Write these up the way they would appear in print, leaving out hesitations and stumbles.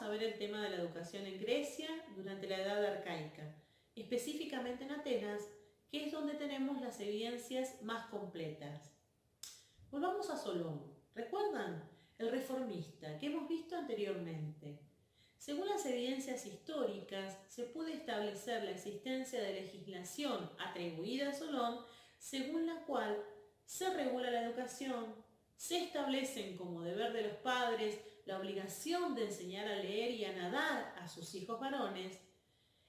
a ver el tema de la educación en Grecia durante la Edad Arcaica, específicamente en Atenas, que es donde tenemos las evidencias más completas. Volvamos a Solón. ¿Recuerdan? El reformista que hemos visto anteriormente. Según las evidencias históricas, se puede establecer la existencia de legislación atribuida a Solón, según la cual se regula la educación, se establecen como deber de los padres la obligación de enseñar a leer y a nadar a sus hijos varones.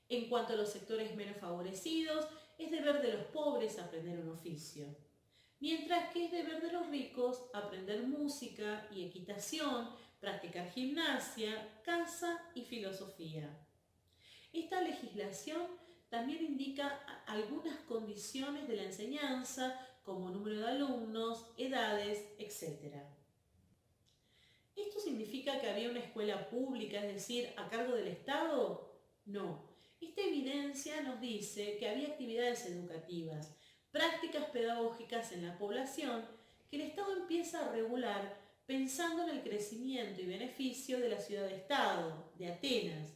En cuanto a los sectores menos favorecidos, es deber de los pobres aprender un oficio, mientras que es deber de los ricos aprender música y equitación, practicar gimnasia, caza y filosofía. Esta legislación también indica algunas condiciones de la enseñanza, como número de alumnos, edades, etc. ¿Esto significa que había una escuela pública, es decir, a cargo del Estado? No. Esta evidencia nos dice que había actividades educativas, prácticas pedagógicas en la población que el Estado empieza a regular pensando en el crecimiento y beneficio de la ciudad-estado, de Atenas.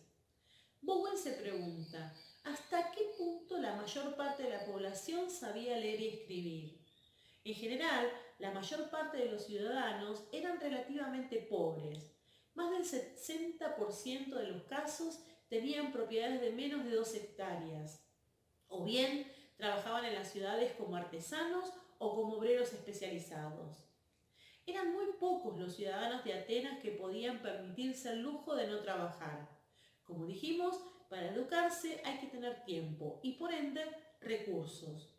Bowen se pregunta, ¿hasta qué punto la mayor parte de la población sabía leer y escribir? En general, la mayor parte de los ciudadanos eran relativamente pobres. Más del 60% de los casos tenían propiedades de menos de 2 hectáreas, o bien trabajaban en las ciudades como artesanos o como obreros especializados. Eran muy pocos los ciudadanos de Atenas que podían permitirse el lujo de no trabajar. Como dijimos, para educarse hay que tener tiempo y por ende recursos.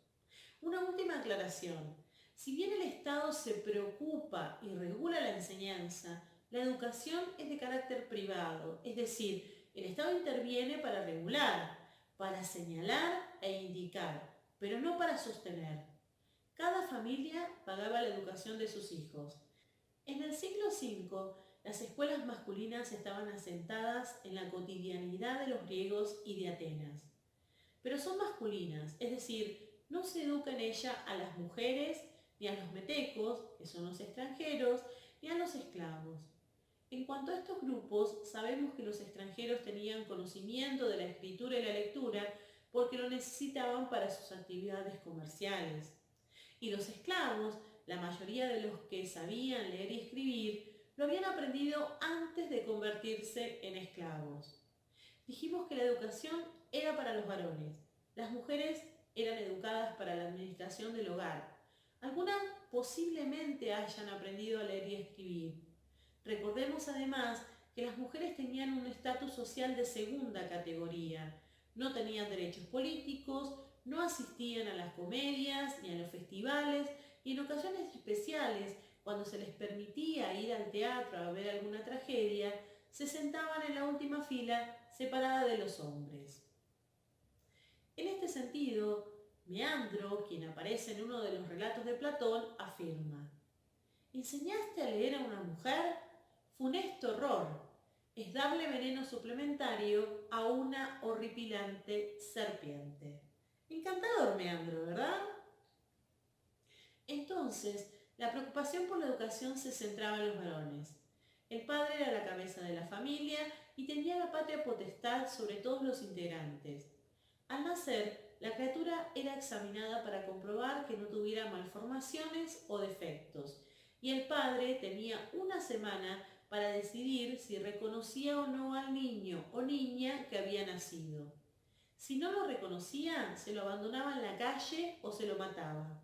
Una última aclaración. Si bien el Estado se preocupa y regula la enseñanza, la educación es de carácter privado, es decir, el Estado interviene para regular, para señalar e indicar, pero no para sostener. Cada familia pagaba la educación de sus hijos. En el siglo V, las escuelas masculinas estaban asentadas en la cotidianidad de los griegos y de Atenas. Pero son masculinas, es decir, no se educa en ella a las mujeres, ni a los metecos, que son los extranjeros, ni a los esclavos. En cuanto a estos grupos, sabemos que los extranjeros tenían conocimiento de la escritura y la lectura porque lo necesitaban para sus actividades comerciales. Y los esclavos, la mayoría de los que sabían leer y escribir, lo habían aprendido antes de convertirse en esclavos. Dijimos que la educación era para los varones. Las mujeres eran educadas para la administración del hogar. Algunas posiblemente hayan aprendido a leer y escribir. Recordemos además que las mujeres tenían un estatus social de segunda categoría. No tenían derechos políticos, no asistían a las comedias ni a los festivales y en ocasiones especiales, cuando se les permitía ir al teatro a ver alguna tragedia, se sentaban en la última fila separada de los hombres. En este sentido, Meandro, quien aparece en uno de los relatos de Platón, afirma: ¿enseñaste a leer a una mujer? Funesto error. Es darle veneno suplementario a una horripilante serpiente. Encantador Meandro, ¿verdad? Entonces, la preocupación por la educación se centraba en los varones. El padre era la cabeza de la familia y tenía la patria potestad sobre todos los integrantes. Al nacer, la criatura era examinada para comprobar que no tuviera malformaciones o defectos, y el padre tenía una semana para decidir si reconocía o no al niño o niña que había nacido. Si no lo reconocía, se lo abandonaba en la calle o se lo mataba.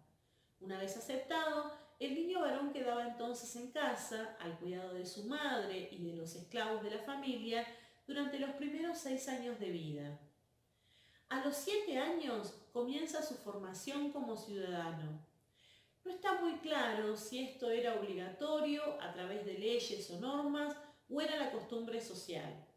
Una vez aceptado, el niño varón quedaba entonces en casa, al cuidado de su madre y de los esclavos de la familia, durante los primeros 6 años de vida. A los 7 años comienza su formación como ciudadano. No está muy claro si esto era obligatorio a través de leyes o normas o era la costumbre social.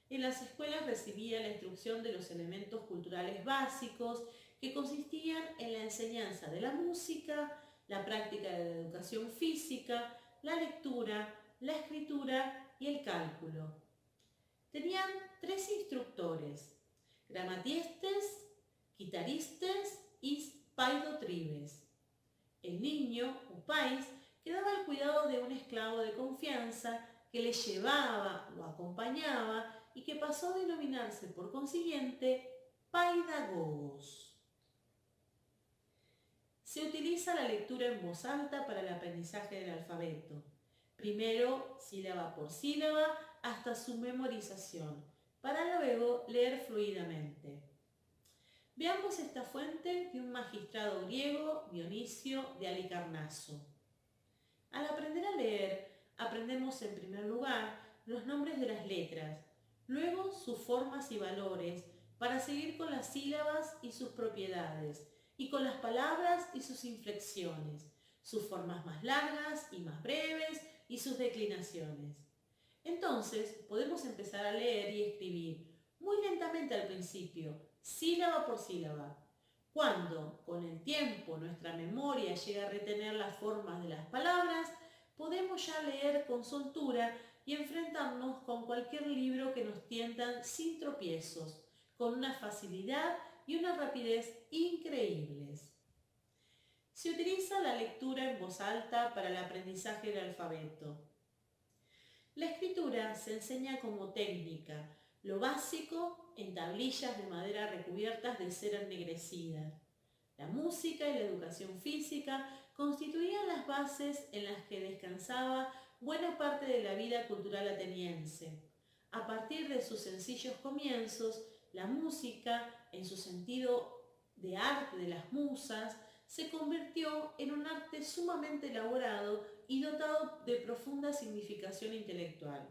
En las escuelas recibía la instrucción de los elementos culturales básicos que consistían en la enseñanza de la música, la práctica de la educación física, la lectura, la escritura y el cálculo. Tenían 3 instructores: gramatiestes, guitaristes y paidotribes. El niño, upais, quedaba al cuidado de un esclavo de confianza que le llevaba o acompañaba y que pasó a denominarse por consiguiente paidagogos. Se utiliza la lectura en voz alta para el aprendizaje del alfabeto. Primero, sílaba por sílaba, hasta su memorización, para luego leer fluidamente. Veamos esta fuente de un magistrado griego, Dionisio de Halicarnaso. Al aprender a leer, aprendemos en primer lugar los nombres de las letras, luego sus formas y valores, para seguir con las sílabas y sus propiedades, y con las palabras y sus inflexiones, sus formas más largas y más breves y sus declinaciones. Entonces podemos empezar a leer y escribir, muy lentamente al principio, sílaba por sílaba. Cuando, con el tiempo, nuestra memoria llega a retener las formas de las palabras, podemos ya leer con soltura y enfrentarnos con cualquier libro que nos tientan sin tropiezos, con una facilidad y una rapidez increíbles. Se utiliza la lectura en voz alta para el aprendizaje del alfabeto. La escritura se enseña como técnica, lo básico en tablillas de madera recubiertas de cera ennegrecida. La música y la educación física constituían las bases en las que descansaba buena parte de la vida cultural ateniense. A partir de sus sencillos comienzos, la música, en su sentido de arte de las musas, se convirtió en un arte sumamente elaborado y dotado de profunda significación intelectual.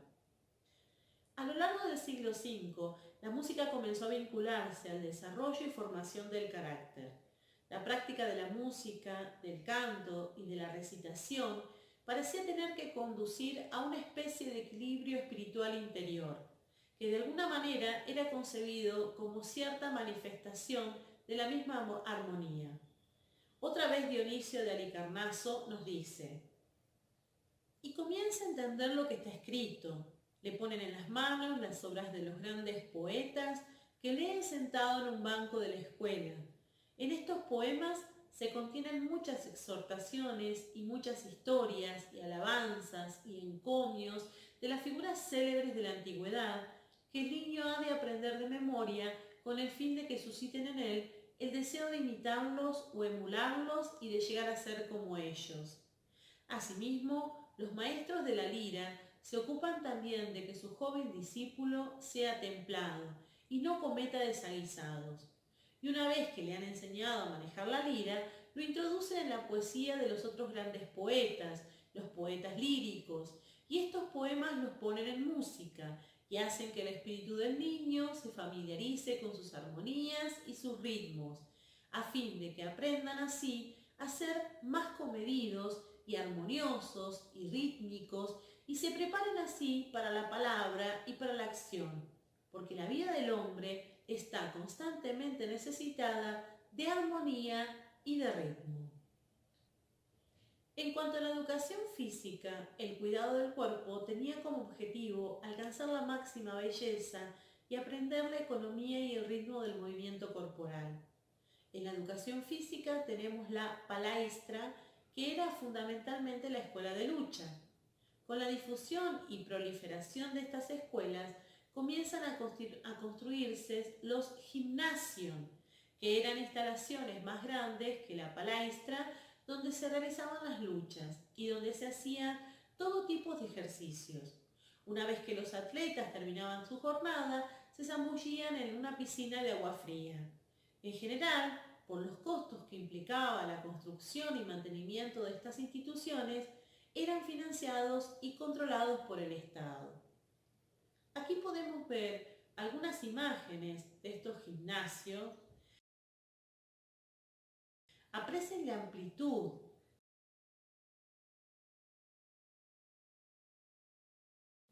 A lo largo del siglo V, la música comenzó a vincularse al desarrollo y formación del carácter. La práctica de la música, del canto y de la recitación parecía tener que conducir a una especie de equilibrio espiritual interior, que de alguna manera era concebido como cierta manifestación de la misma armonía. Otra vez Dionisio de Halicarnaso nos dice: y comienza a entender lo que está escrito. Le ponen en las manos las obras de los grandes poetas que leen sentado en un banco de la escuela. En estos poemas se contienen muchas exhortaciones y muchas historias y alabanzas y encomios de las figuras célebres de la antigüedad que el niño ha de aprender de memoria con el fin de que susciten en él el deseo de imitarlos o emularlos y de llegar a ser como ellos. Asimismo, los maestros de la lira se ocupan también de que su joven discípulo sea templado y no cometa desaguisados. Y una vez que le han enseñado a manejar la lira, lo introducen en la poesía de los otros grandes poetas, los poetas líricos, y estos poemas los ponen en música y hacen que el espíritu del niño se familiarice con sus armonías y sus ritmos, a fin de que aprendan así a ser más comedidos y armoniosos y rítmicos y se preparen así para la palabra y para la acción, porque la vida del hombre está constantemente necesitada de armonía y de ritmo. En cuanto a la educación física, el cuidado del cuerpo tenía como objetivo alcanzar la máxima belleza y aprender la economía y el ritmo del movimiento corporal. En la educación física tenemos la palaestra, que era fundamentalmente la escuela de lucha. Con la difusión y proliferación de estas escuelas, comienzan a construirse los gymnasium, que eran instalaciones más grandes que la palaestra, donde se realizaban las luchas y donde se hacían todo tipo de ejercicios. Una vez que los atletas terminaban su jornada, se zambullían en una piscina de agua fría. En general, por los costos que implicaba la construcción y mantenimiento de estas instituciones, eran financiados y controlados por el Estado. Aquí podemos ver algunas imágenes de estos gimnasios. Aprecien la amplitud,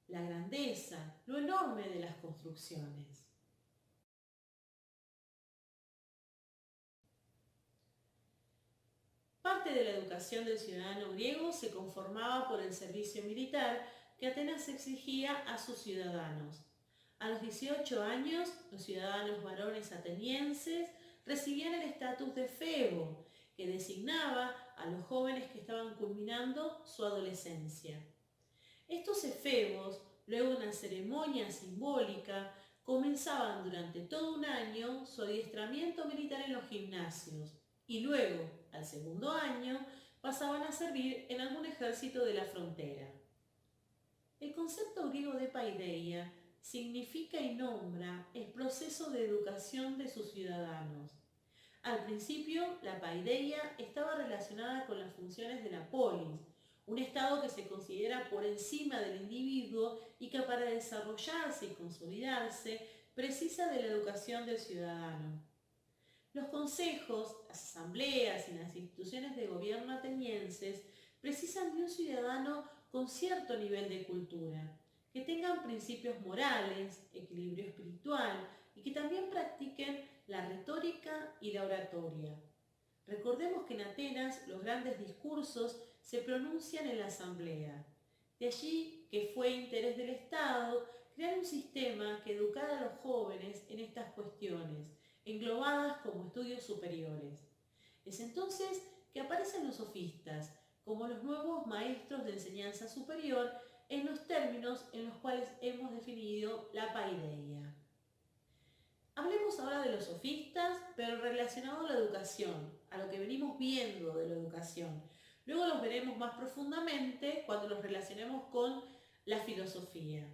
la grandeza, lo enorme de las construcciones. Parte de la educación del ciudadano griego se conformaba por el servicio militar que Atenas exigía a sus ciudadanos. A los 18 años, los ciudadanos varones atenienses recibían el estatus de febo, que designaba a los jóvenes que estaban culminando su adolescencia. Estos efebos, luego de una ceremonia simbólica, comenzaban durante todo un año su adiestramiento militar en los gimnasios y luego, al segundo año, pasaban a servir en algún ejército de la frontera. El concepto griego de paideia significa y nombra el proceso de educación de sus ciudadanos. Al principio, la paideia estaba relacionada con las funciones de la polis, un estado que se considera por encima del individuo y que para desarrollarse y consolidarse precisa de la educación del ciudadano. Los consejos, las asambleas y las instituciones de gobierno atenienses precisan de un ciudadano con cierto nivel de cultura, que tengan principios morales, equilibrio espiritual y que también practiquen la retórica y la oratoria. Recordemos que en Atenas los grandes discursos se pronuncian en la asamblea. De allí que fue interés del Estado crear un sistema que educara a los jóvenes en estas cuestiones, englobadas como estudios superiores. Es entonces que aparecen los sofistas como los nuevos maestros de enseñanza superior en los términos en los cuales hemos definido la paideia. Hablemos ahora de los sofistas, pero relacionado a la educación, a lo que venimos viendo de la educación. Luego los veremos más profundamente cuando los relacionemos con la filosofía.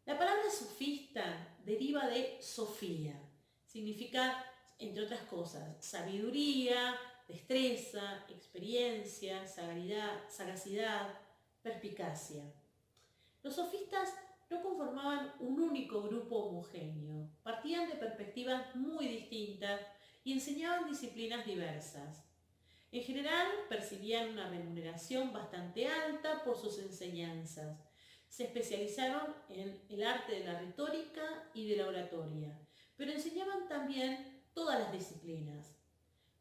La palabra sofista deriva de sofía. Significa, entre otras cosas, sabiduría, destreza, experiencia, sagacidad, perspicacia. Los sofistas no conformaban un único grupo homogéneo, partían de perspectivas muy distintas y enseñaban disciplinas diversas. En general, percibían una remuneración bastante alta por sus enseñanzas. Se especializaron en el arte de la retórica y de la oratoria, pero enseñaban también todas las disciplinas.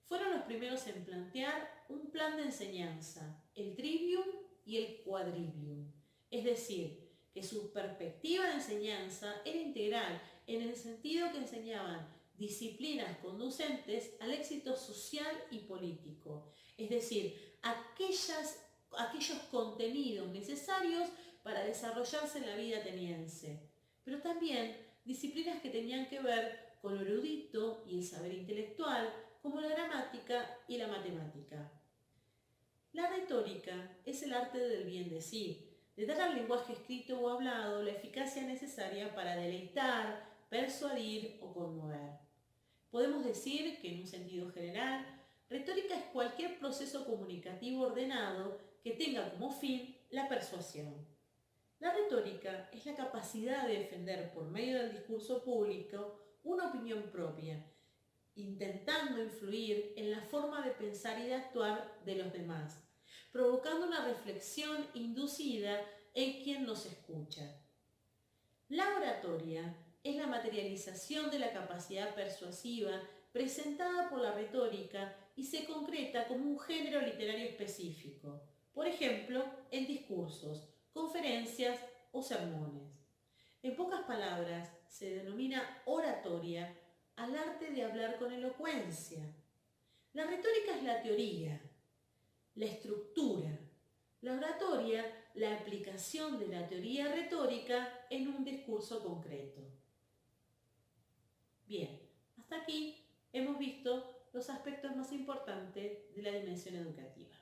Fueron los primeros en plantear un plan de enseñanza, el trivium y el quadrivium, es decir, que su perspectiva de enseñanza era integral en el sentido que enseñaban disciplinas conducentes al éxito social y político, es decir, aquellos contenidos necesarios para desarrollarse en la vida ateniense, pero también disciplinas que tenían que ver con lo erudito y el saber intelectual, como la gramática y la matemática. La retórica es el arte del bien decir, de dar al lenguaje escrito o hablado la eficacia necesaria para deleitar, persuadir o conmover. Podemos decir que, en un sentido general, retórica es cualquier proceso comunicativo ordenado que tenga como fin la persuasión. La retórica es la capacidad de defender por medio del discurso público una opinión propia, intentando influir en la forma de pensar y de actuar de los demás, provocando una reflexión inducida en quien nos escucha. La oratoria es la materialización de la capacidad persuasiva presentada por la retórica y se concreta como un género literario específico, por ejemplo, en discursos, conferencias o sermones. En pocas palabras, se denomina oratoria al arte de hablar con elocuencia. La retórica es la teoría, la estructura. La oratoria, la aplicación de la teoría retórica en un discurso concreto. Bien, hasta aquí hemos visto los aspectos más importantes de la dimensión educativa.